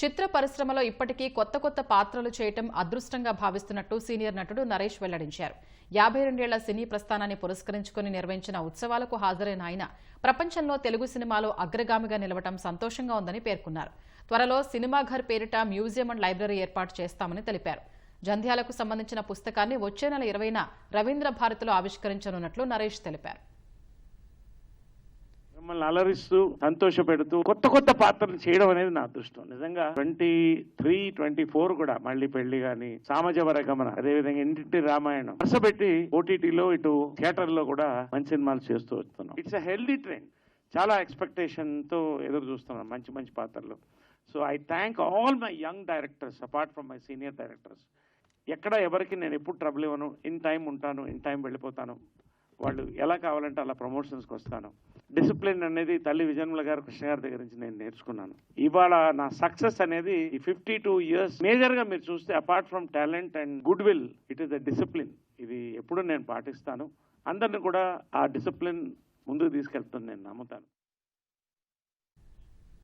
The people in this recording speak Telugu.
చిత్ర పరిశ్రమలో ఇప్పటికీ కొత్త కొత్త పాత్రలు చేయటం అదృష్టంగా భావిస్తున్నట్టు సీనియర్ నటుడు నరేష్ వెల్లడించారు. 52 ఏళ్ల సినీ ప్రస్థానాన్ని పురస్కరించుకుని నిర్వహించిన ఉత్సవాలకు హాజరైన ఆయన ప్రపంచంలో తెలుగు సినిమాలో అగ్రగామిగా నిలవటం సంతోషంగా ఉందని పేర్కొన్నారు. త్వరలో సినిమా ఘర్ పేరిట మ్యూజియం అండ్ లైబ్రరీ ఏర్పాటు చేస్తామని తెలిపారు. జంధ్యాలకు సంబంధించిన పుస్తకాన్ని వచ్చే నెల 20న రవీంద్ర భారతిలో ఆవిష్కరించనున్నట్లు నరేష్ తెలిపారు. మిమ్మల్ని అలరిస్తూ సంతోషపెడుతూ కొత్త కొత్త పాత్రలు చేయడం అనేది నా అదృష్టం. నిజంగా 23, 24 కూడా మళ్ళీ పెళ్లి గాని, సామజవర గమన, అదేవిధంగా ఇంటింటి రామాయణం వరుసపెట్టి ఓటీటీలో ఇటు థియేటర్ లో కూడా మంచి సినిమాలు చేస్తూ వస్తున్నాం. It's a healthy trend. చాలా ఎక్స్పెక్టేషన్ తో ఎదురు చూస్తున్నాం మంచి మంచి పాత్రలు. So I thank all my young directors apart from my senior directors. ఎక్కడ ఎవరికి నేను ఎప్పుడు ట్రబుల్ ఇవ్వను. ఇన్ టైం ఉంటాను, ఇన్ టైం వెళ్ళిపోతాను. వాళ్ళు ఎలా కావాలంటే అలా ప్రమోషన్స్కి వస్తాను. డిసిప్లిన్ అనేది తల్లి విజయన్మల గారు, కృష్ణ గారి దగ్గర నుంచి నేను నేర్చుకున్నాను. ఇవాళ నా సక్సెస్ అనేది 52 years మేజర్ గా మీరు చూస్తే apart from talent and good will, it is the discipline. ఇది ఎప్పుడు నేను పాటిస్తాను. అందరిని కూడా ఆ డిసిప్లిన్ ముందుకు తీసుకెళ్తుంది నేను నమ్ముతాను.